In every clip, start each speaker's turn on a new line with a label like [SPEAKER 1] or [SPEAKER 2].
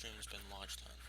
[SPEAKER 1] stream's been launched on.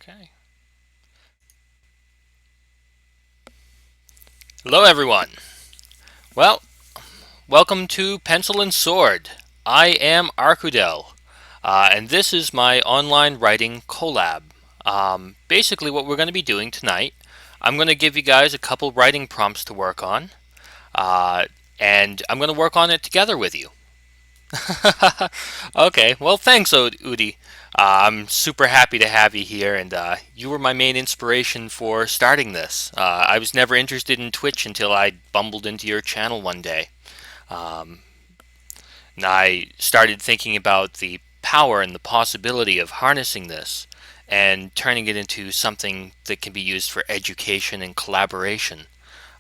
[SPEAKER 1] Okay. Hello, everyone. Well, welcome to Pencil and Sword. I am Arkudel, and this is my online writing collab. Basically, what we're going to be doing tonight, I'm going to give you guys a couple writing prompts to work on, uh, and I'm going to work on it together with you. Okay, well, thanks, Udi. I'm super happy to have you here, and you were my main inspiration for starting this. I was never interested in Twitch until I bumbled into your channel one day. Um, and I started thinking about the power and the possibility of harnessing this and turning it into something that can be used for education and collaboration.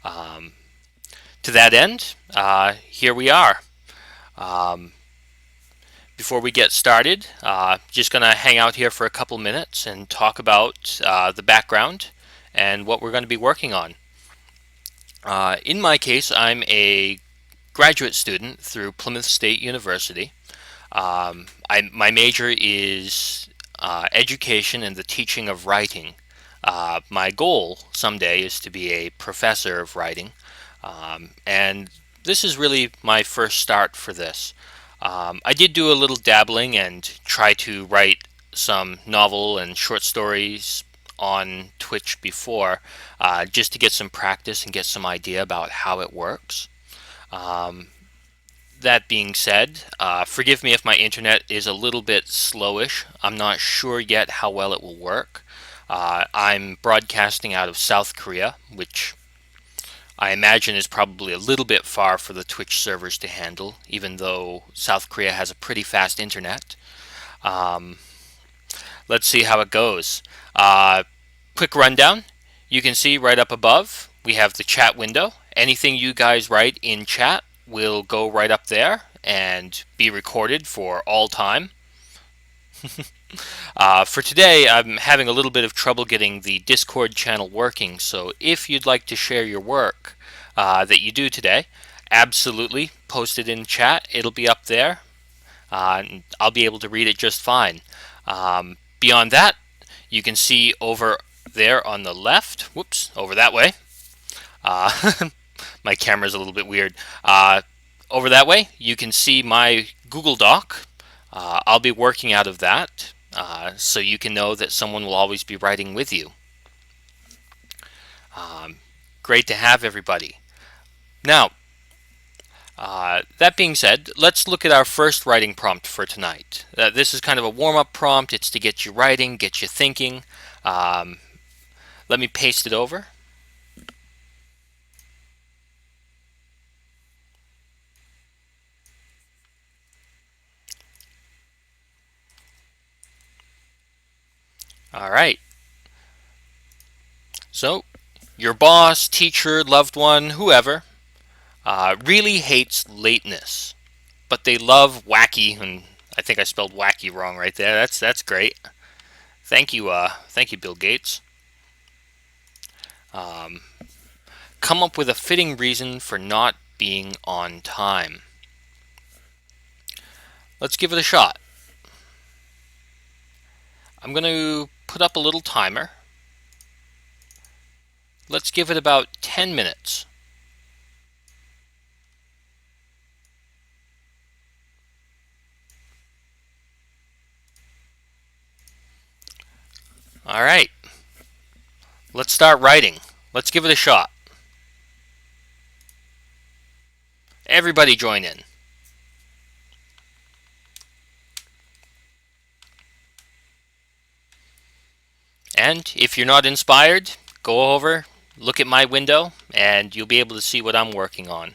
[SPEAKER 1] Um, to that end, here we are. Um, Before we get started, just going to hang out here for a couple minutes and talk about the background and what we're going to be working on. In my case, I'm a graduate student through Plymouth State University. My major is education and the teaching of writing. My goal someday is to be a professor of writing, and this is really my first start for this. I did do a little dabbling and try to write some novel and short stories on Twitch before, just to get some practice and get some idea about how it works. Um, that being said, forgive me if my internet is a little bit slowish. I'm not sure yet how well it will work. I'm broadcasting out of South Korea, which I imagine is probably a little bit far for the Twitch servers to handle, even though South Korea has a pretty fast internet. Um, let's see how it goes. Uh, Quick rundown. You can see right up above, we have the chat window. Anything you guys write in chat will go right up there and be recorded for all time. For today, I'm having a little bit of trouble getting the Discord channel working, so if you'd like to share your work that you do today, absolutely post it in chat. It'll be up there. And I'll be able to read it just fine. Beyond that, you can see over there on the left, whoops, over that way. My camera's a little bit weird. Over that way, you can see my Google Doc. I'll be working out of that, so you can know that someone will always be writing with you. Um, Great to have everybody. Now, that being said, let's look at our first writing prompt for tonight. This is kind of a warm-up prompt. It's to get you writing, get you thinking. Um, Let me paste it over. All right. So, your boss, teacher, loved one, whoever, really hates lateness, but they love wacky, and I think I spelled wacky wrong right there. That's great. Thank you, Bill Gates. Um, Come up with a fitting reason for not being on time. Let's give it a shot. I'm going to put up a little timer. Let's give it about 10 minutes. All right, let's start writing. Let's give it a shot. Everybody join in. And if you're not inspired, go over, look at my window, and you'll be able to see what I'm working on.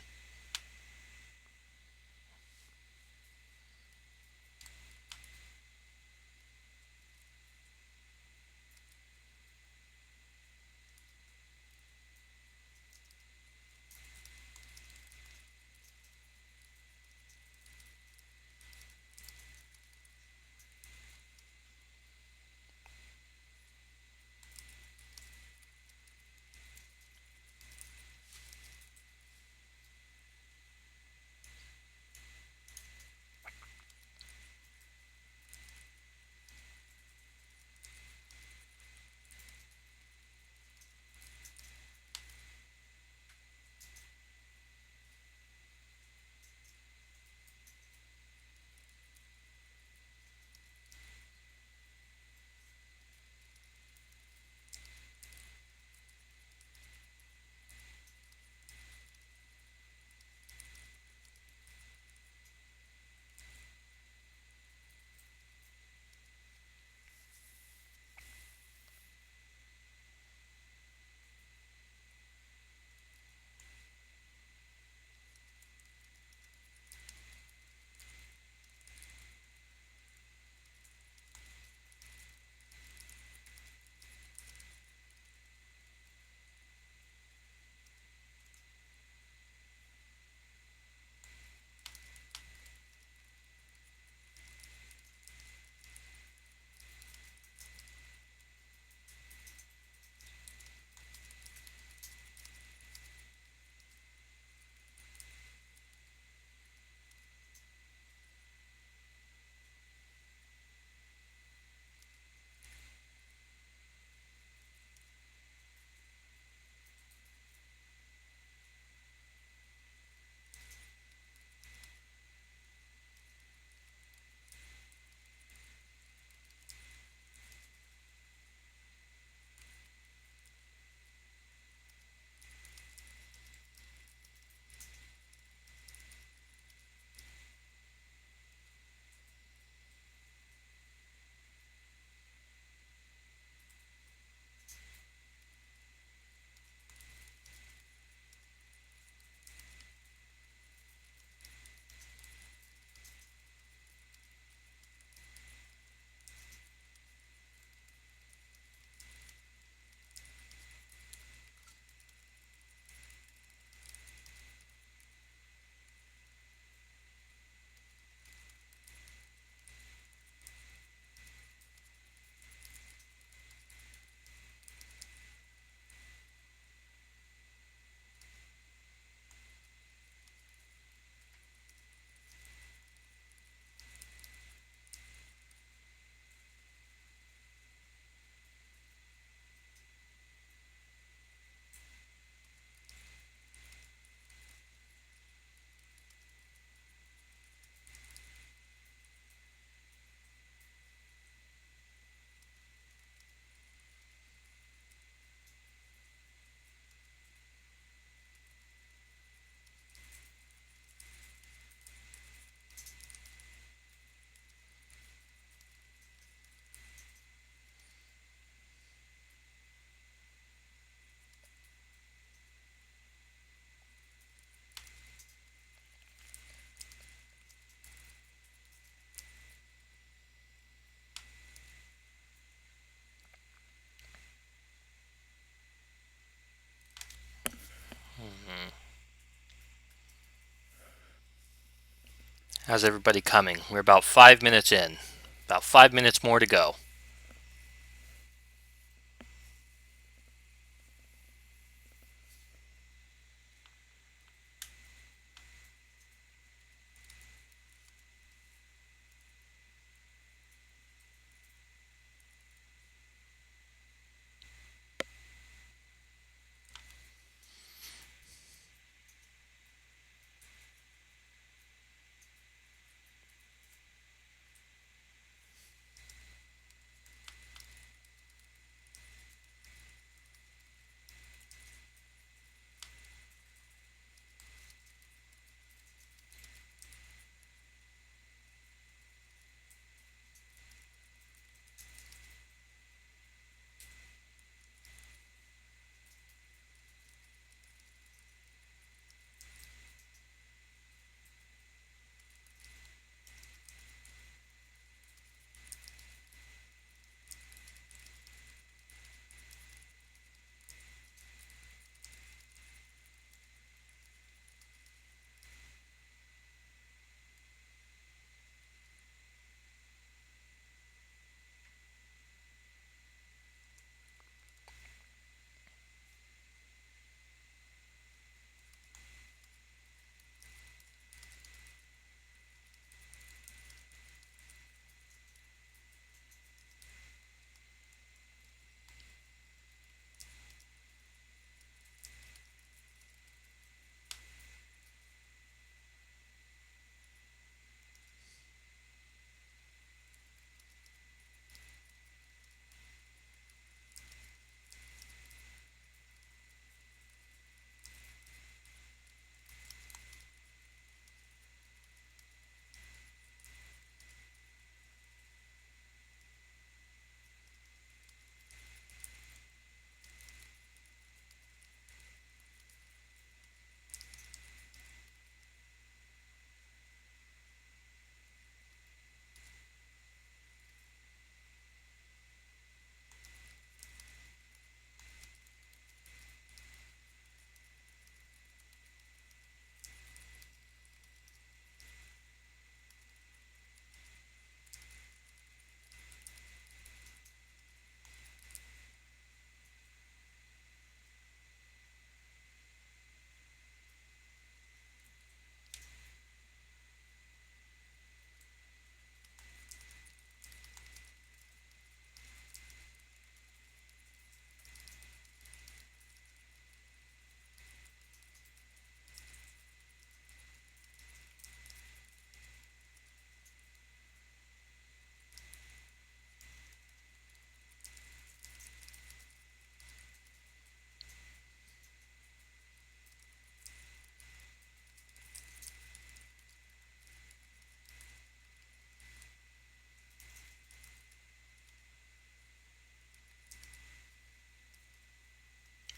[SPEAKER 1] How's everybody coming? We're about 5 minutes in. About 5 minutes more to go.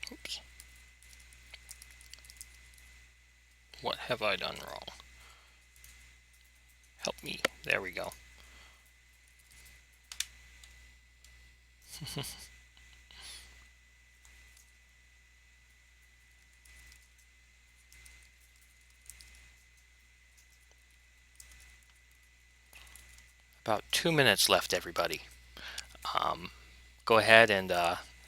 [SPEAKER 1] Oops. What have I done wrong? Help me. There we go. About 2 minutes left, everybody. Um, Go ahead and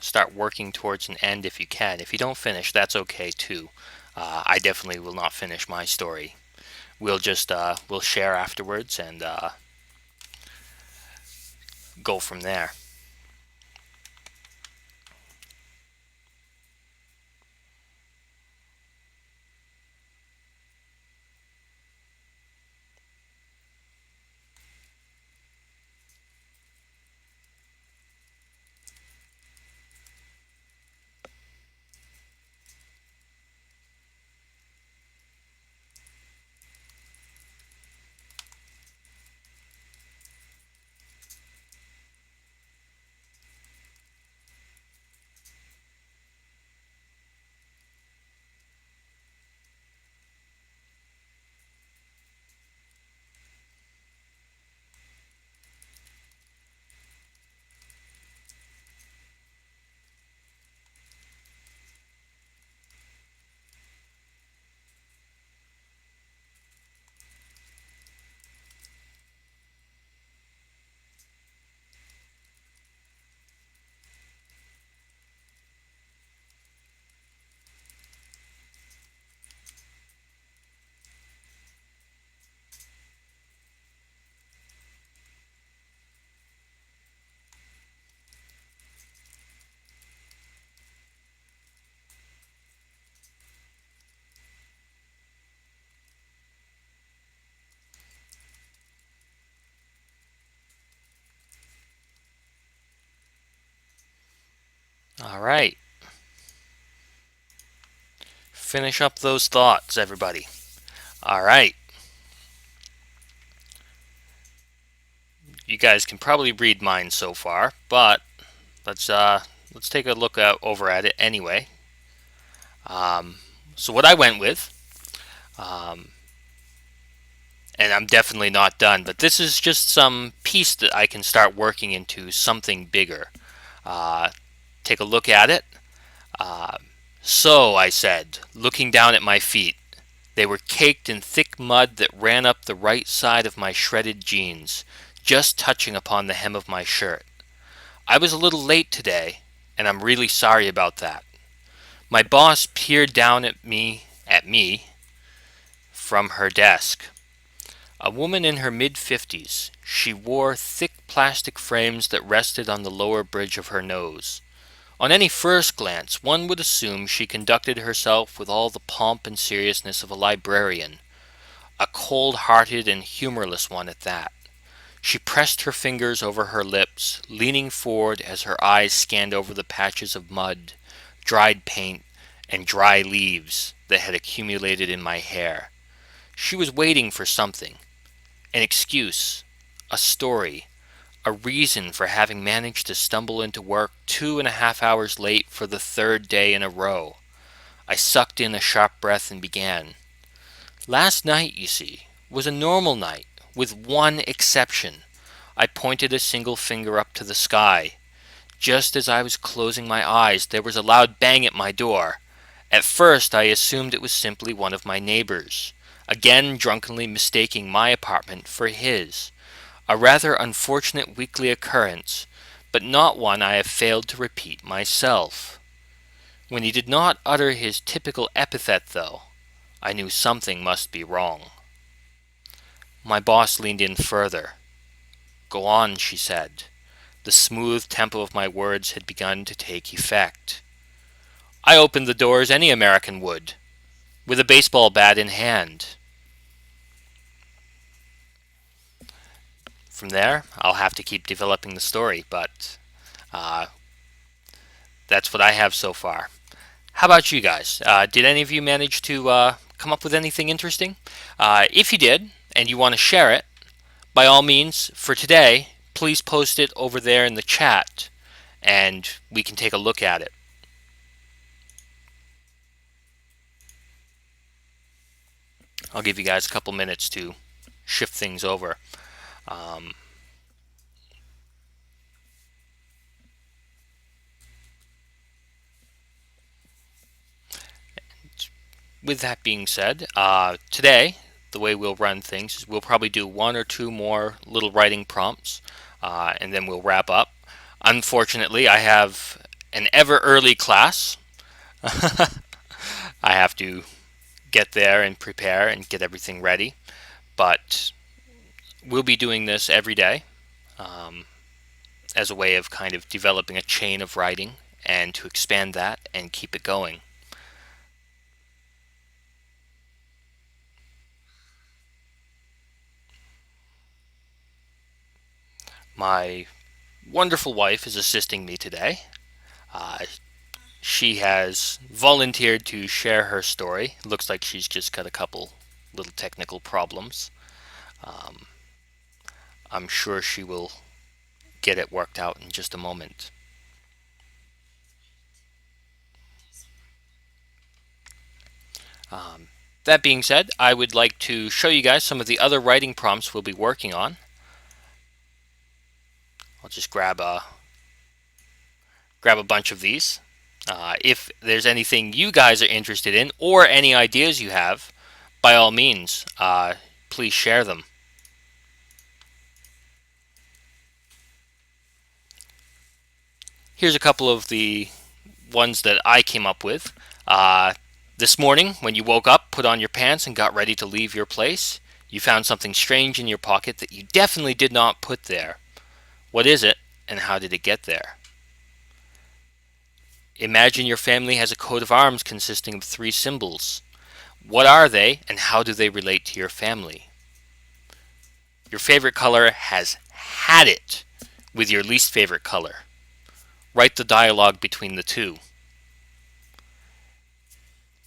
[SPEAKER 1] start working towards an end if you can. If you don't finish, that's okay too. I definitely will not finish my story. We'll share afterwards and go from there. All right. Finish up those thoughts, everybody. All right. You guys can probably read mine so far, but let's take a look over at it anyway. Um, so what I went with, um, and I'm definitely not done, but this is just some piece that I can start working into something bigger. Uh, take a look at it. Uh, so I said, looking down at my feet. They were caked in thick mud that ran up the right side of my shredded jeans, just touching upon the hem of my shirt. I was a little late today, and I'm really sorry about that. My boss peered down at me from her desk. A woman in her mid-50s. She wore thick plastic frames that rested on the lower bridge of her nose. On any first glance, one would assume she conducted herself with all the pomp and seriousness of a librarian, a cold-hearted and humorless one at that. She pressed her fingers over her lips, leaning forward as her eyes scanned over the patches of mud, dried paint, and dry leaves that had accumulated in my hair. She was waiting for something, an excuse, a story, a reason for having managed to stumble into work 2.5 hours late for the third day in a row. I sucked in a sharp breath and began. Last night, you see, was a normal night, with one exception. I pointed a single finger up to the sky. Just as I was closing my eyes, there was a loud bang at my door. At first, I assumed it was simply one of my neighbors, again drunkenly mistaking my apartment for his. A rather unfortunate weekly occurrence, but not one I have failed to repeat myself. When he did not utter his typical epithet, though, I knew something must be wrong. My boss leaned in further. "Go on," she said. The smooth tempo of my words had begun to take effect. I opened the door as any American would, with a baseball bat in hand. From there, I'll have to keep developing the story, but uh, that's what I have so far. How about you guys? Did any of you manage to come up with anything interesting? If you did, and you want to share it, by all means, for today, please post it over there in the chat, and we can take a look at it. I'll give you guys a couple minutes to shift things over. Um, with that being said, today, the way we'll run things is we'll probably do one or two more little writing prompts, and then we'll wrap up. Unfortunately, I have an ever early class. I have to get there and prepare and get everything ready, but we'll be doing this every day um, as a way of kind of developing a chain of writing and to expand that and keep it going. My wonderful wife is assisting me today. Uh, she has volunteered to share her story. Looks like she's just got a couple little technical problems. Um, I'm sure she will get it worked out in just a moment. That being said, I would like to show you guys some of the other writing prompts we'll be working on. I'll just grab a bunch of these. If there's anything you guys are interested in or any ideas you have, by all means, please share them. Here's a couple of the ones that I came up with. This morning, when you woke up, put on your pants, and got ready to leave your place, you found something strange in your pocket that you definitely did not put there. What is it, and how did it get there? Imagine your family has a coat of arms consisting of 3 symbols. What are they, and how do they relate to your family? Your favorite color has had it with your least favorite color. Write the dialogue between the two.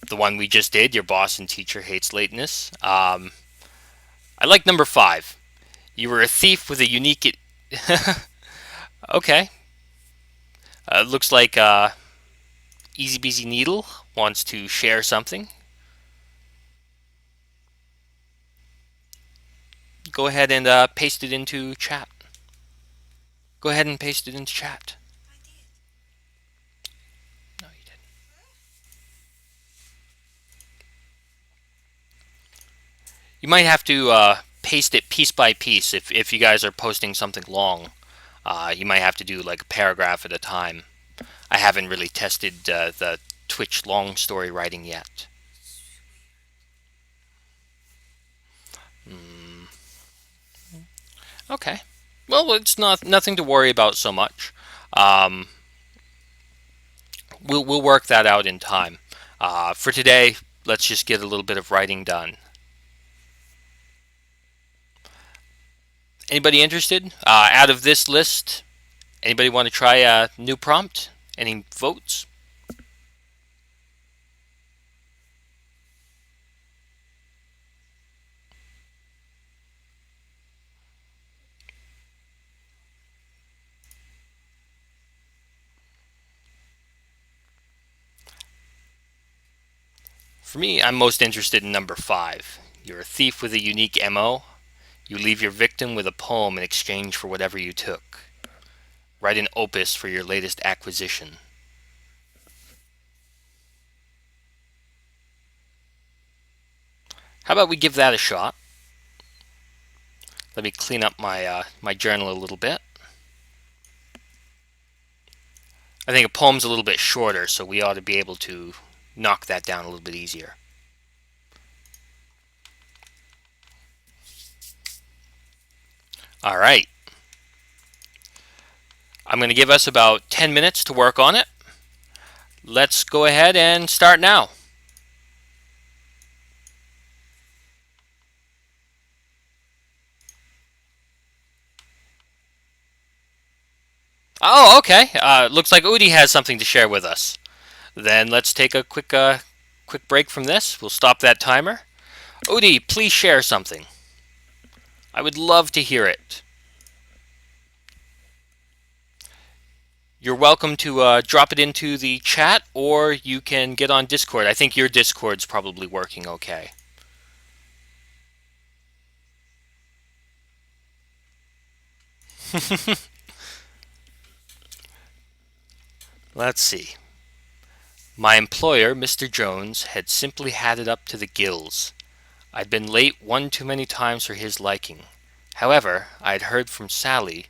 [SPEAKER 1] The one we just did, your boss and teacher hates lateness. I like number 5. You were a thief with a unique. Okay. Looks like Easy Beasy Needle wants to share something. Go ahead and paste it into chat. Go ahead and paste it into chat. No, you didn't. You might have to paste it piece by piece if you guys are posting something long. You might have to do like a paragraph at a time. I haven't really tested the Twitch long story writing yet. Okay. Well, it's nothing to worry about so much. Um, we'll work that out in time. For today, let's just get a little bit of writing done. Anybody interested? Out of this list, anybody want to try a new prompt? Any votes? For me, I'm most interested in number 5. You're a thief with a unique MO. You leave your victim with a poem in exchange for whatever you took. Write an opus for your latest acquisition. How about we give that a shot? Let me clean up my journal a little bit. I think a poem's a little bit shorter, so we ought to be able to knock that down a little bit easier. All right. I'm going to give us about 10 minutes to work on it. Let's go ahead and start now. Oh, okay. Looks like Udi has something to share with us. Then let's take a quick break from this. We'll stop that timer. Udi, please share something. I would love to hear it. You're welcome to drop it into the chat, or you can get on Discord. I think your Discord's probably working okay. Let's see. My employer, Mr. Jones, had simply had it up to the gills. I'd been late one too many times for his liking. However, I had heard from Sally,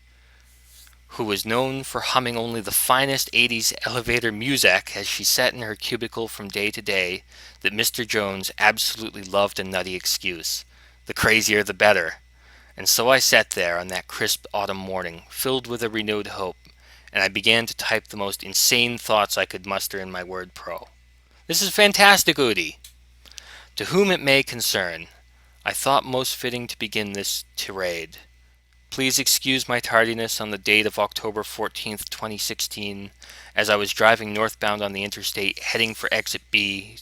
[SPEAKER 1] who was known for humming only the finest 80s elevator music as she sat in her cubicle from day to day, that Mr. Jones absolutely loved a nutty excuse. The crazier the better. And so I sat there on that crisp autumn morning, filled with a renewed hope, and I began to type the most insane thoughts I could muster in my word pro. This is fantastic, Udi! To whom it may concern, I thought most fitting to begin this tirade. Please excuse my tardiness on the date of October 14th, 2016, as I was driving northbound on the interstate heading for exit B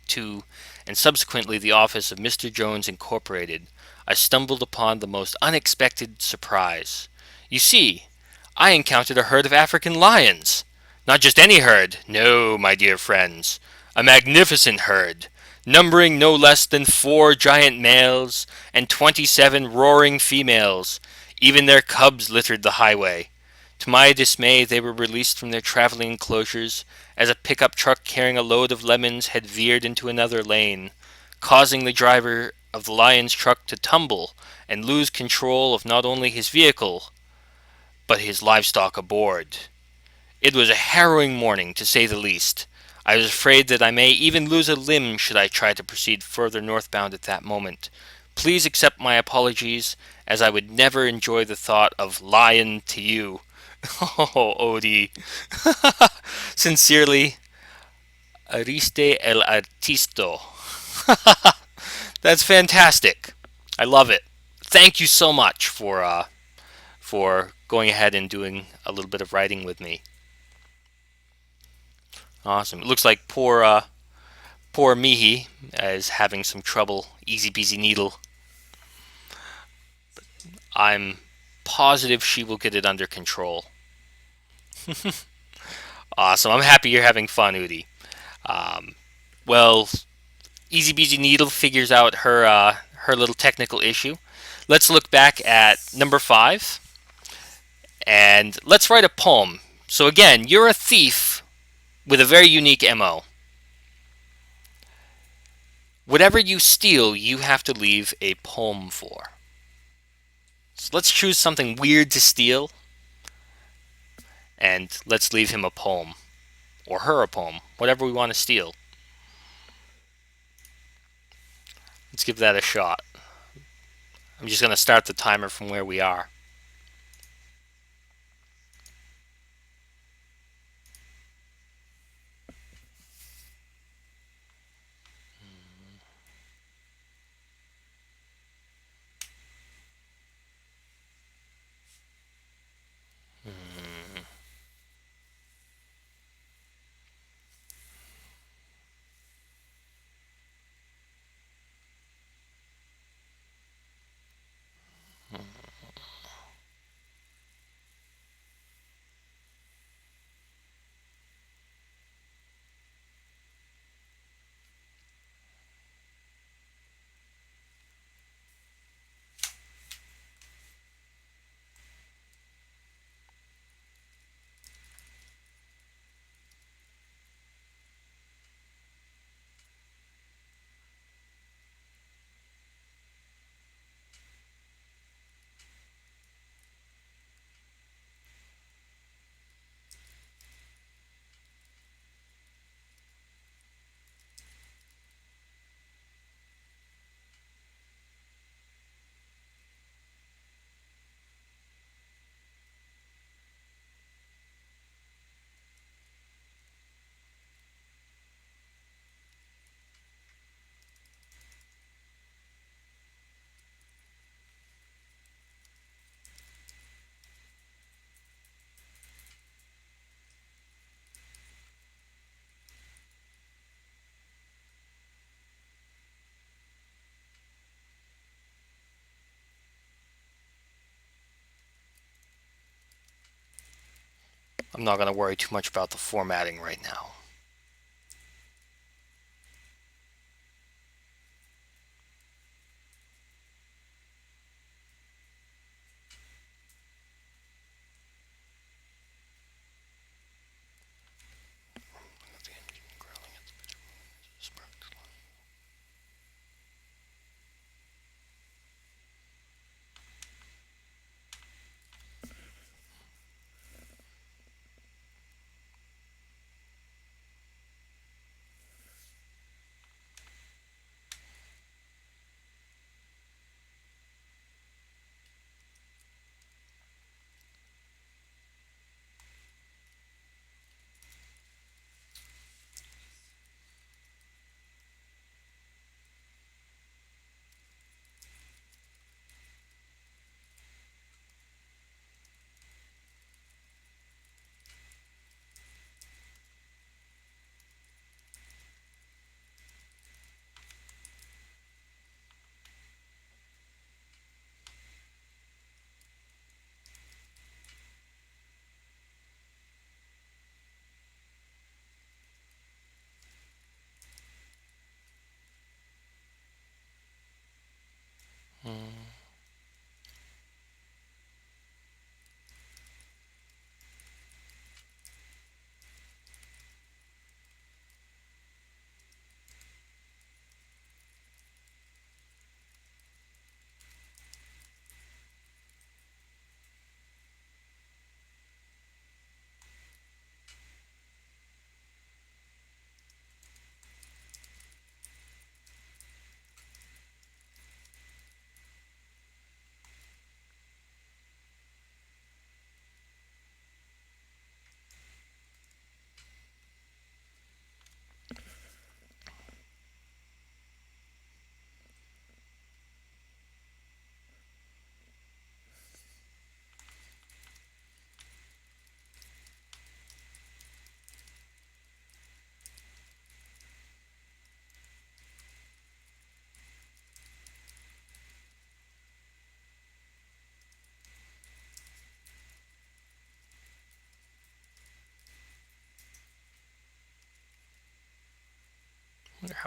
[SPEAKER 1] to, and subsequently the office of Mr. Jones Incorporated. I stumbled upon the most unexpected surprise. You see, I encountered a herd of African lions. Not just any herd, no, my dear friends. A magnificent herd, numbering no less than 4 giant males and 27 roaring females. Even their cubs littered the highway. To my dismay, they were released from their traveling enclosures as a pickup truck carrying a load of lemons had veered into another lane, causing the driver of the lion's truck to tumble and lose control of not only his vehicle, but his livestock aboard. It was a harrowing morning, to say the least. I was afraid that I may even lose a limb should I try to proceed further northbound at that moment. Please accept my apologies, as I would never enjoy the thought of lying to you. Oh, Odie. Sincerely, Ariste el Artisto. That's fantastic. I love it. Thank you so much for going ahead and doing a little bit of writing with me. Awesome. It looks like poor Mihi is having some trouble. Easy peasy needle. I'm positive she will get it under control. Awesome. I'm happy you're having fun, Udi. Um, well, Easy Beasy Needle figures out her little technical issue. Let's look back at number 5 and let's write a poem. So again, you're a thief with a very unique MO. Whatever you steal, you have to leave a poem for. So let's choose something weird to steal and let's leave him a poem or her a poem, whatever we want to steal. Let's give that a shot. I'm just going to start the timer from where we are. I'm not going to worry too much about the formatting right now.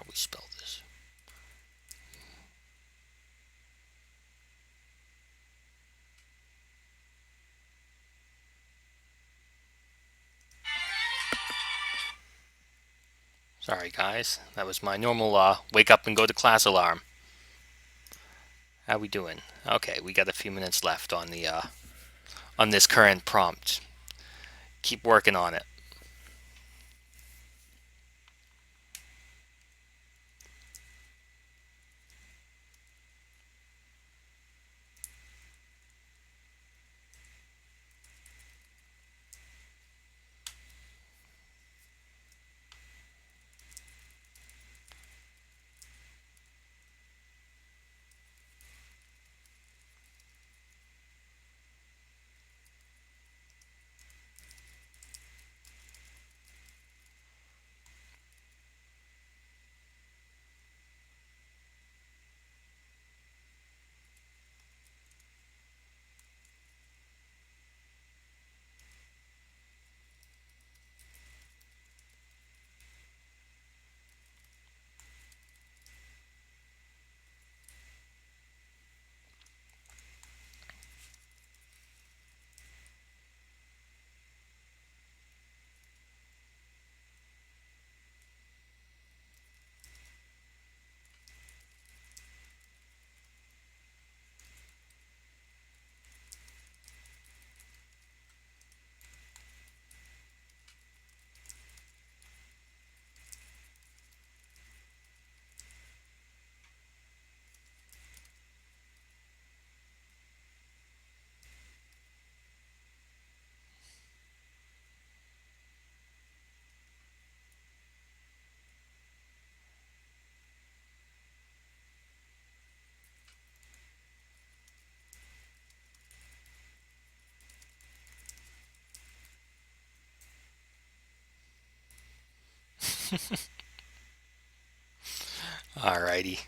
[SPEAKER 1] we spell this. Sorry, guys. That was my normal wake up and go to class alarm. How we doing? Okay, we got a few minutes left on this current prompt. Keep working on it. Alrighty.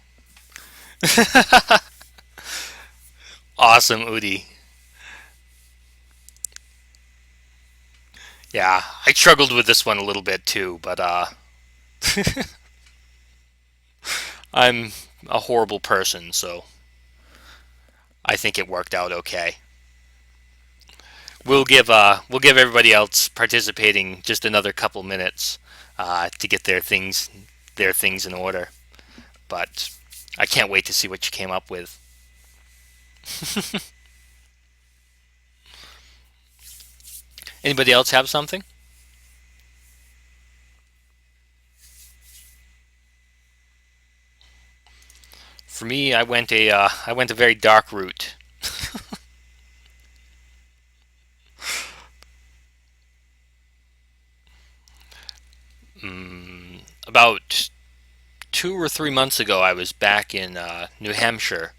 [SPEAKER 1] Awesome, Udi. Yeah, I struggled with this one a little bit too, but I'm a horrible person, so I think it worked out okay. We'll give everybody else participating just another couple minutes to get their things in order. But I can't wait to see what you came up with. Anybody else have something? For me, I went a very dark route. About 2 or 3 months ago, I was back in New Hampshire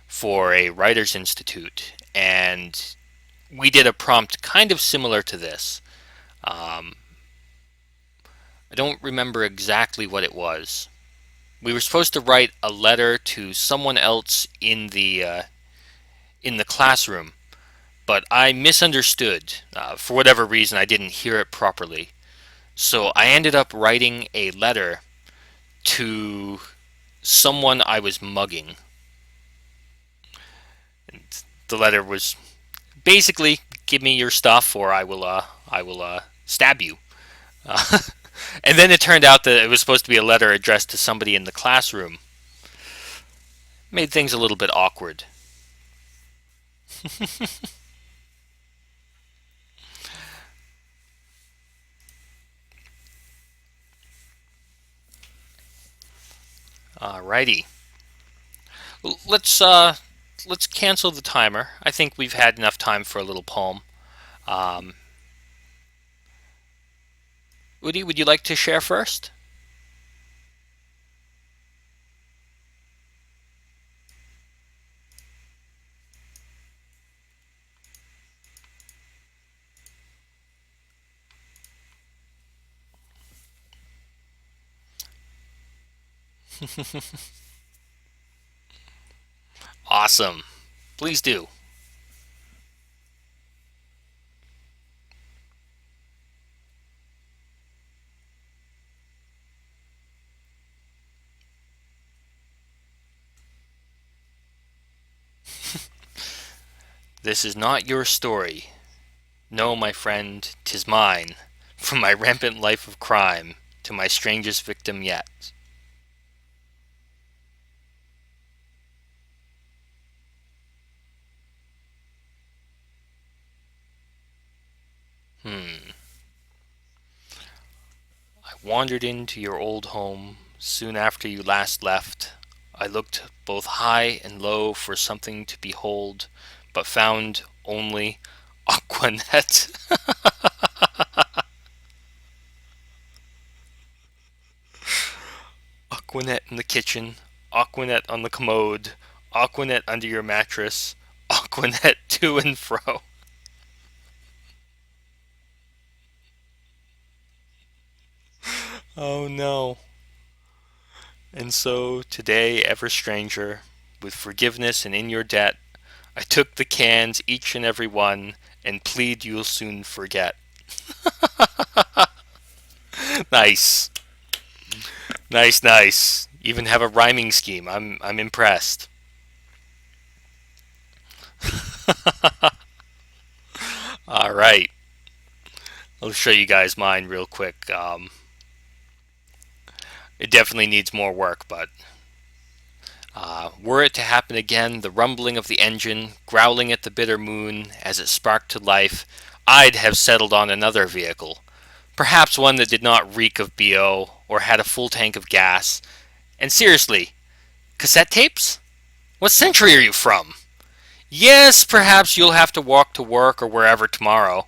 [SPEAKER 1] for a writers' institute, and we did a prompt kind of similar to this. Um, I don't remember exactly what it was. We were supposed to write a letter to someone else in the classroom, but I misunderstood. For whatever reason, I didn't hear it properly. So I ended up writing a letter to someone I was mugging. And the letter was basically, "Give me your stuff, or I will stab you." Uh, and then it turned out that it was supposed to be a letter addressed to somebody in the classroom. Made things a little bit awkward. Alrighty, let's let's cancel the timer. I think we've had enough time for a little poem. Um, Udi, would you like to share first? Awesome. Please do. This is not your story. No, my friend, 'tis mine. From my rampant life of crime to my strangest victim yet. Hmm. I wandered into your old home soon after you last left. I looked both high and low for something to behold, but found only Aquanet. Aquanet in the kitchen, Aquanet on the commode, Aquanet under your mattress, Aquanet to and fro. Oh no. And so today, ever stranger, with forgiveness and in your debt, I took the cans, each and every one, and plead you'll soon forget. Nice. Nice, nice. Even have a rhyming scheme. I'm impressed. All right. I'll show you guys mine real quick. It definitely needs more work, but were it to happen again, the rumbling of the engine, growling at the bitter moon as it sparked to life, I'd have settled on another vehicle. Perhaps one that did not reek of BO or had a full tank of gas. And seriously, cassette tapes? What century are you from? Yes, perhaps you'll have to walk to work or wherever tomorrow.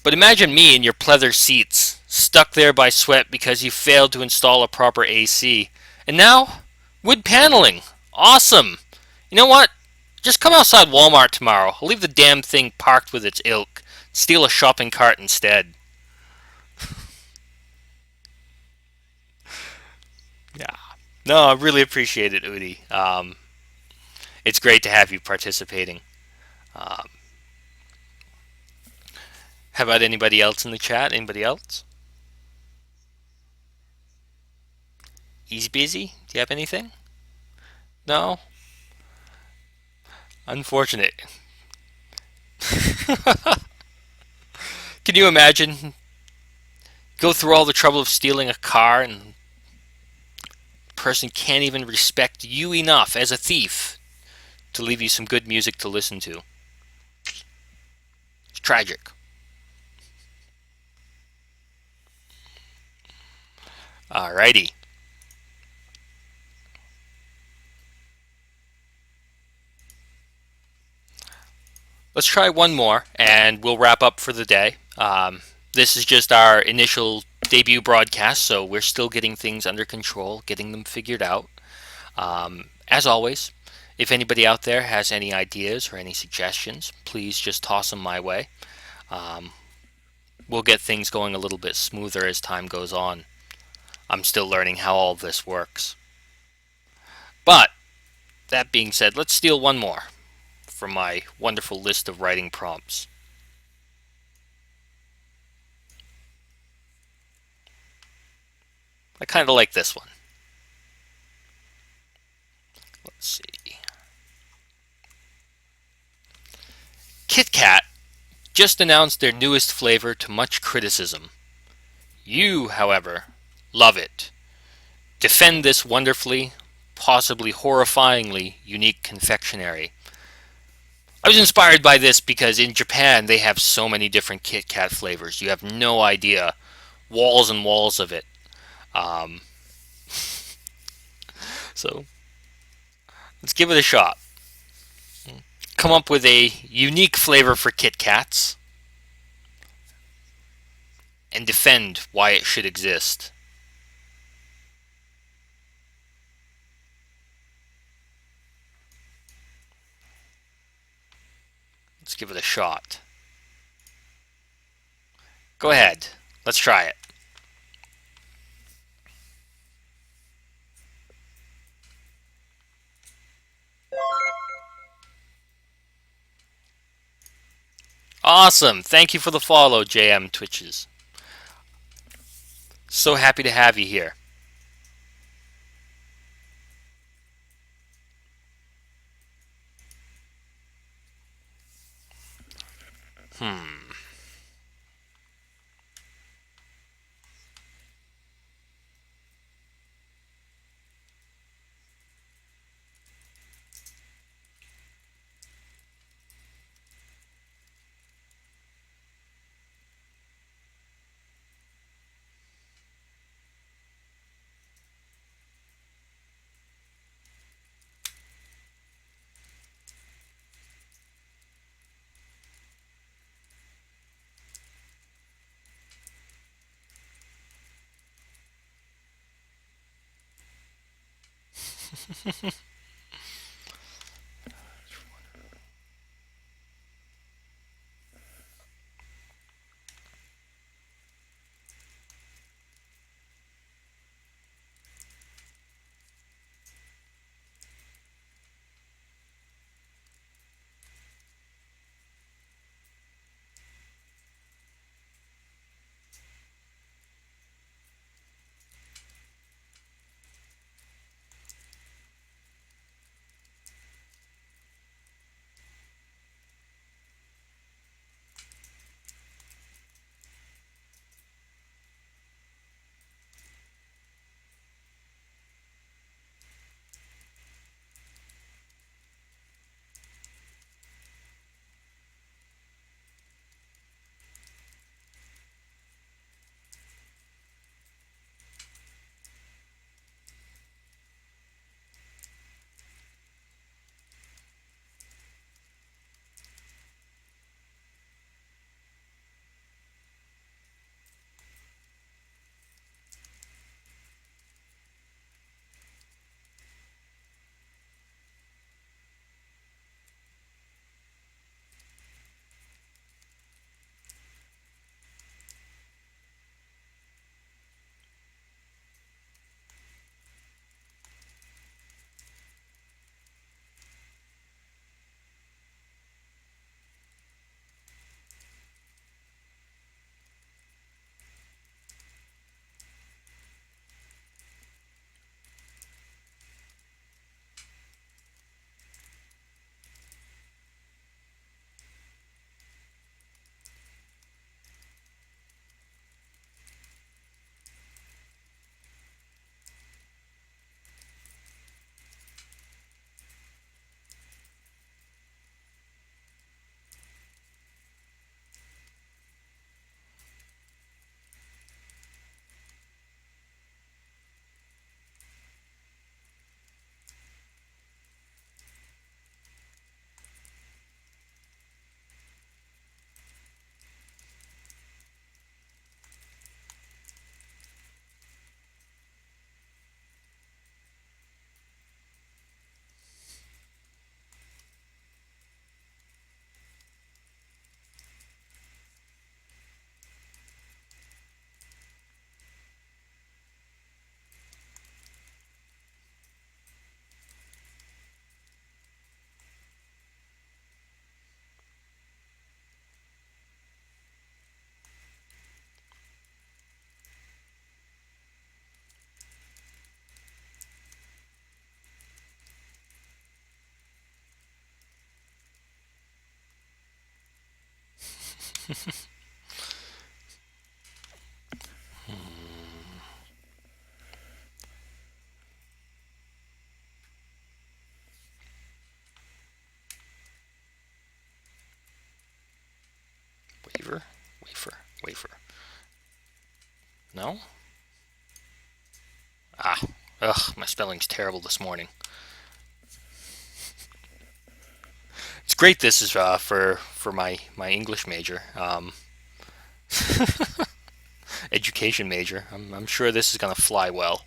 [SPEAKER 1] But imagine me in your pleather seats, stuck there by sweat because you failed to install a proper AC. And now, wood paneling. Awesome. You know what? Just come outside Walmart tomorrow. I'll leave the damn thing parked with its ilk. Steal a shopping cart instead. Yeah. No, I really appreciate it, Udi. It's great to have you participating. Um, how about anybody else in the chat? Anybody else? He's busy. Do you have anything? No? Unfortunate. Can you imagine? Go through all the trouble of stealing a car and the person can't even respect you enough as a thief to leave you some good music to listen to. It's tragic. Alrighty. Let's try one more and we'll wrap up for the day. This is just our initial debut broadcast, so we're still getting things under control, getting them figured out. As always, if anybody out there has any ideas or any suggestions, please just toss them my way. Um, we'll get things going a little bit smoother as time goes on. I'm still learning how all this works. But, that being said, let's steal one more from my wonderful list of writing prompts. I kind of like this one. Let's see. Kit Kat just announced their newest flavor to much criticism. You, however, love it. Defend this wonderfully, possibly horrifyingly unique confectionery. I was inspired by this because in Japan they have so many different Kit Kat flavors. You have no idea. Walls and walls of it. Um, so let's give it a shot. Come up with a unique flavor for Kit Kats and defend why it should exist. Let's give it a shot. Go ahead. Let's try it. Awesome. Thank you for the follow, JM Twitches. So happy to have you here. Hmm. Waver, wafer, wafer. No? Ah. Ugh, my spelling's terrible this morning. It's great. This is for my English major, education major. I'm sure this is gonna fly well.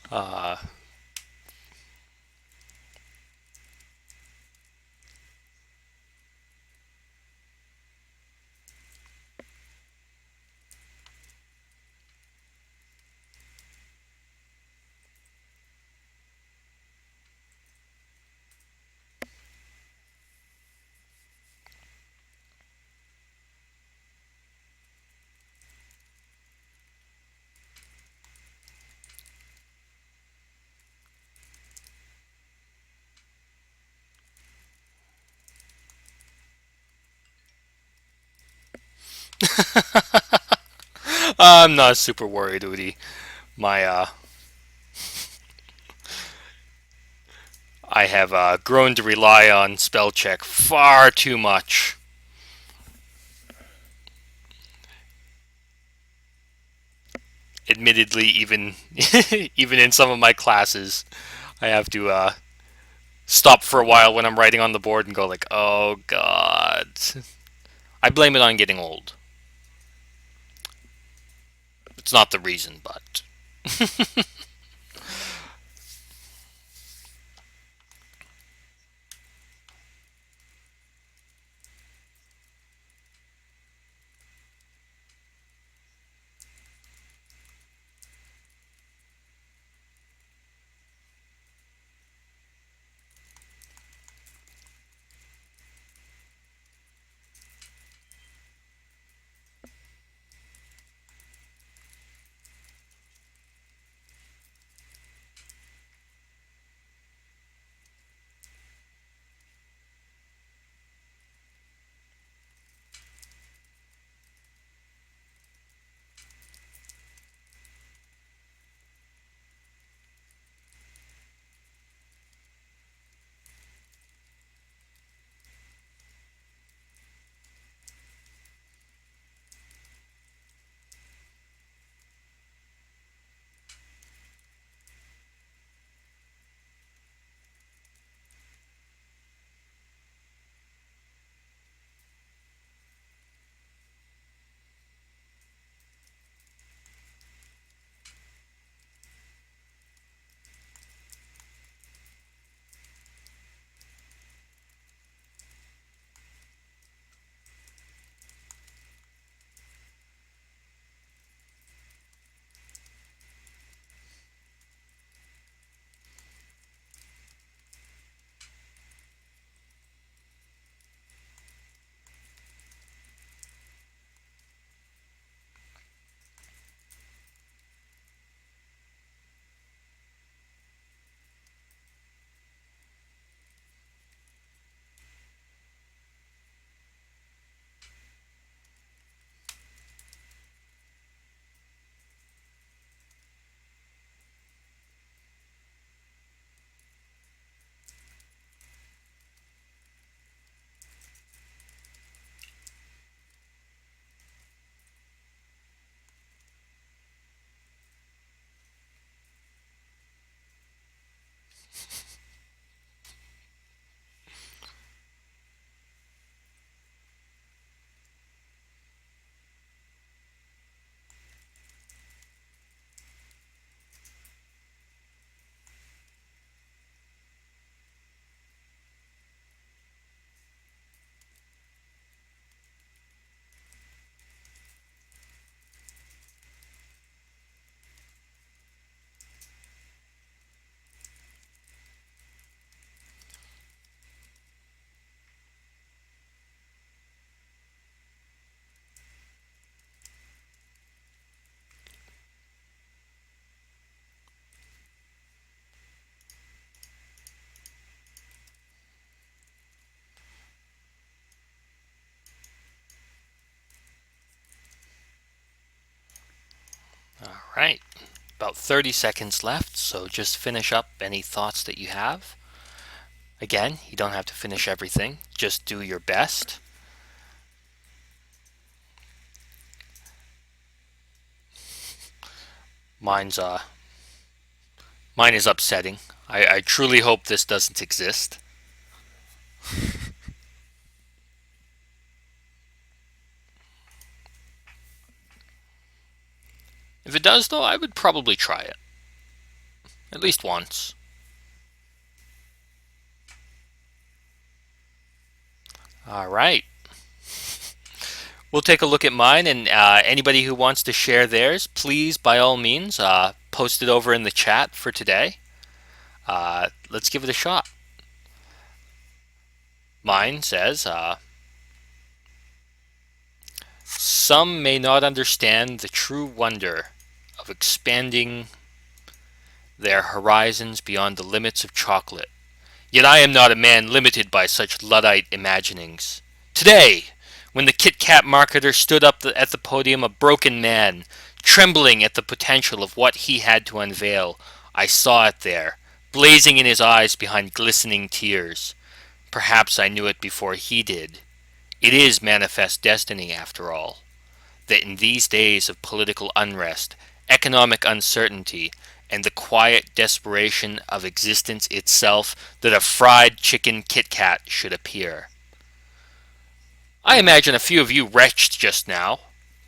[SPEAKER 1] Uh, I'm not super worried, Udi. My I have grown to rely on spell check far too much. Admittedly, even even in some of my classes, I have to stop for a while when I'm writing on the board and go like, "Oh God." I blame it on getting old. It's not the reason, but all right. About 30 seconds left, so just finish up any thoughts that you have. Again, you don't have to finish everything, just do your best. Mine's mine is upsetting. I truly hope this doesn't exist. If it does though, I would probably try it. At least once. All right. We'll take a look at mine, and anybody who wants to share theirs, please, by all means, post it over in the chat for today. Let's give it a shot. Mine says, some may not understand the true wonder of expanding their horizons beyond the limits of chocolate. Yet I am not a man limited by such Luddite imaginings. Today, When the Kit Kat marketer stood up at the podium, a broken man, trembling at the potential of what he had to unveil, I saw it there, blazing in his eyes behind glistening tears. Perhaps I knew it before he did. It is manifest destiny, after all, that in these days of political unrest, economic uncertainty, and the quiet desperation of existence itself, that a fried chicken Kit Kat should appear. I imagine a few of you retched just now.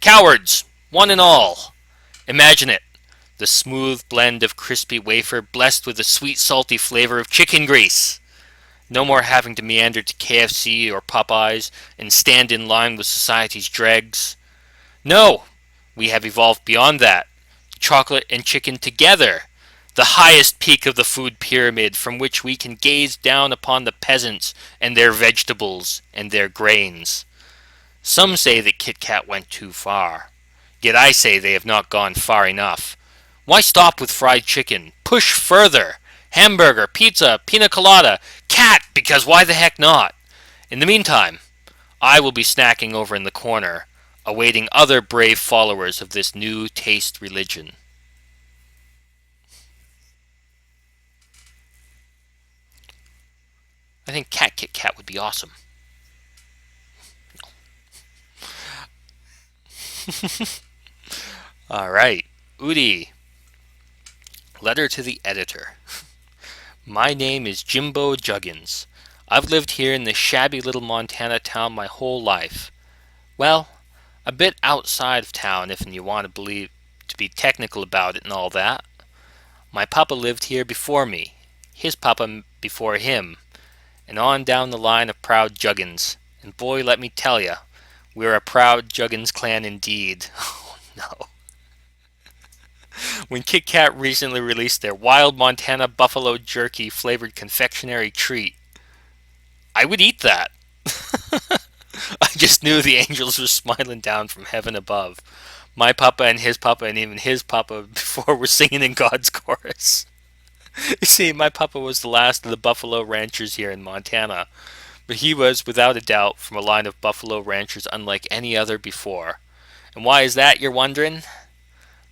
[SPEAKER 1] Cowards, one and all. Imagine it. The smooth blend of crispy wafer blessed with the sweet salty flavor of chicken grease. No more having to meander to KFC or Popeyes and stand in line with society's dregs. No, we have evolved beyond that. Chocolate and chicken together. The highest peak of the food pyramid from which we can gaze down upon the peasants and their vegetables and their grains. Some say that Kit Kat went too far. Yet I say they have not gone far enough. Why stop with fried chicken? Push further. Hamburger, pizza, pina colada, cat, because why the heck not? In the meantime, I will be snacking over in the corner, awaiting other brave followers of this new taste religion. I think Cat Kit Kat would be awesome. Alright, Udi, letter to the editor. My name is Jimbo Juggins. I've lived here in this shabby little Montana town my whole life. Well, a bit outside of town if you want to be technical about it and all that. My papa lived here before me, his papa before him, and on down the line of proud Juggins. And boy, let me tell ya, we're a proud Juggins clan indeed. Oh no. When Kit Kat recently released their Wild Montana Buffalo Jerky flavored confectionery treat, I would eat that. I just knew the angels were smiling down from heaven above. My papa and even his papa before were singing in God's chorus. You see, my papa was the last of the buffalo ranchers here in Montana, but he was, without a doubt, from a line of buffalo ranchers unlike any other before. And why is that, you're wondering?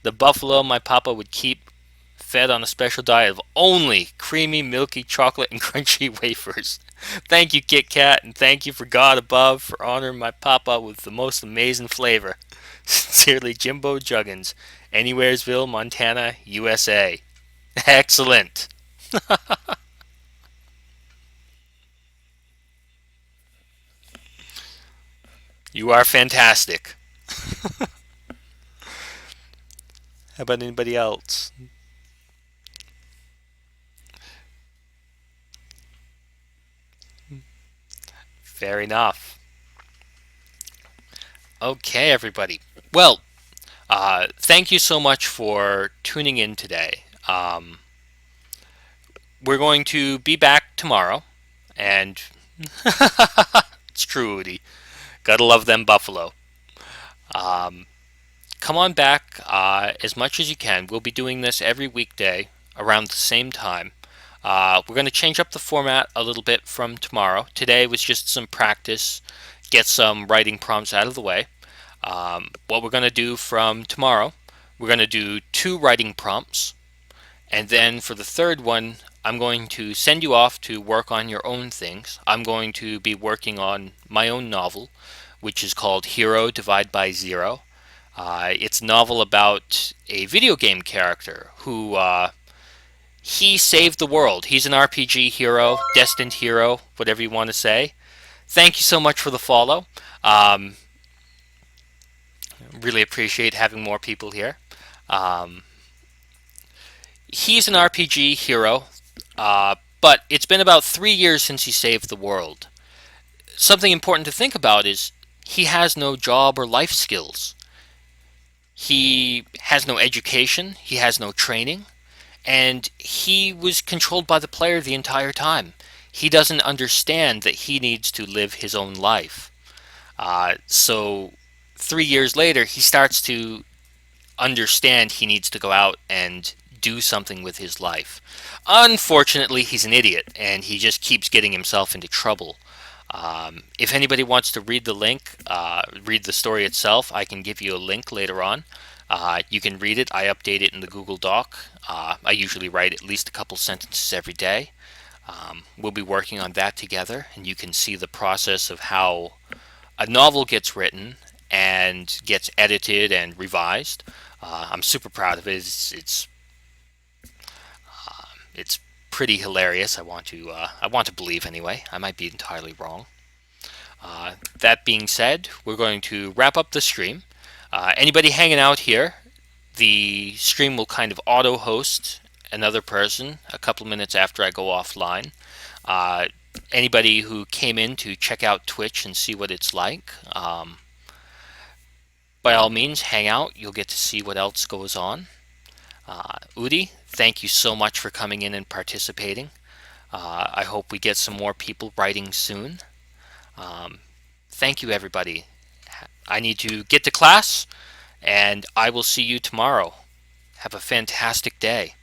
[SPEAKER 1] The buffalo my papa would keep fed on a special diet of only creamy, milky chocolate and crunchy wafers. Thank you, Kit Kat, and thank you for God above for honoring my papa with the most amazing flavor. Sincerely, Jimbo Juggins, Anywheresville, Montana, USA. Excellent. You are fantastic. How about anybody else? Fair enough. Okay, everybody. Well, thank you so much for tuning in today. We're going to be back tomorrow, and it's true, Woody. Gotta love them Buffalo. Um, Come on back as much as you can. We'll be doing this every weekday around the same time. We're going to change up the format a little bit from tomorrow. Today was just some practice, get some writing prompts out of the way. What we're going to do from tomorrow, we're going to do 2 writing prompts, and then for the third one, I'm going to send you off to work on your own things. I'm going to be working on my own novel, which is called Hero Divide by Zero. It's a novel about a video game character who he saved the world. He's an RPG hero, destined hero, whatever you want to say. Thank you so much for the follow. Really appreciate having more people here. Um, he's an RPG hero, but it's been about 3 years since he saved the world. Something important to think about is he has no job or life skills. He has no education, he has no training, and he was controlled by the player the entire time. He doesn't understand that he needs to live his own life. So 3 years later, he starts to understand he needs to go out and do something with his life. Unfortunately, he's an idiot, and he just keeps getting himself into trouble. If anybody wants to read the link, read the story itself, I can give you a link later on. You can read it. I update it in the Google Doc. I usually write at least a couple sentences every day. We'll be working on that together, and you can see the process of how a novel gets written and gets edited and revised. I'm super proud of it. It's pretty hilarious. I want to believe anyway. I might be entirely wrong. That being said, we're going to wrap up the stream. Anybody hanging out here, the stream will kind of auto host another person a couple minutes after I go offline. Uh, Anybody who came in to check out Twitch and see what it's like, by all means, hang out. You'll get to see what else goes on. Udi, thank you so much for coming in and participating. I hope we get some more people writing soon. Um, Thank you, everybody. I need to get to class, and I will see you tomorrow. Have a fantastic day.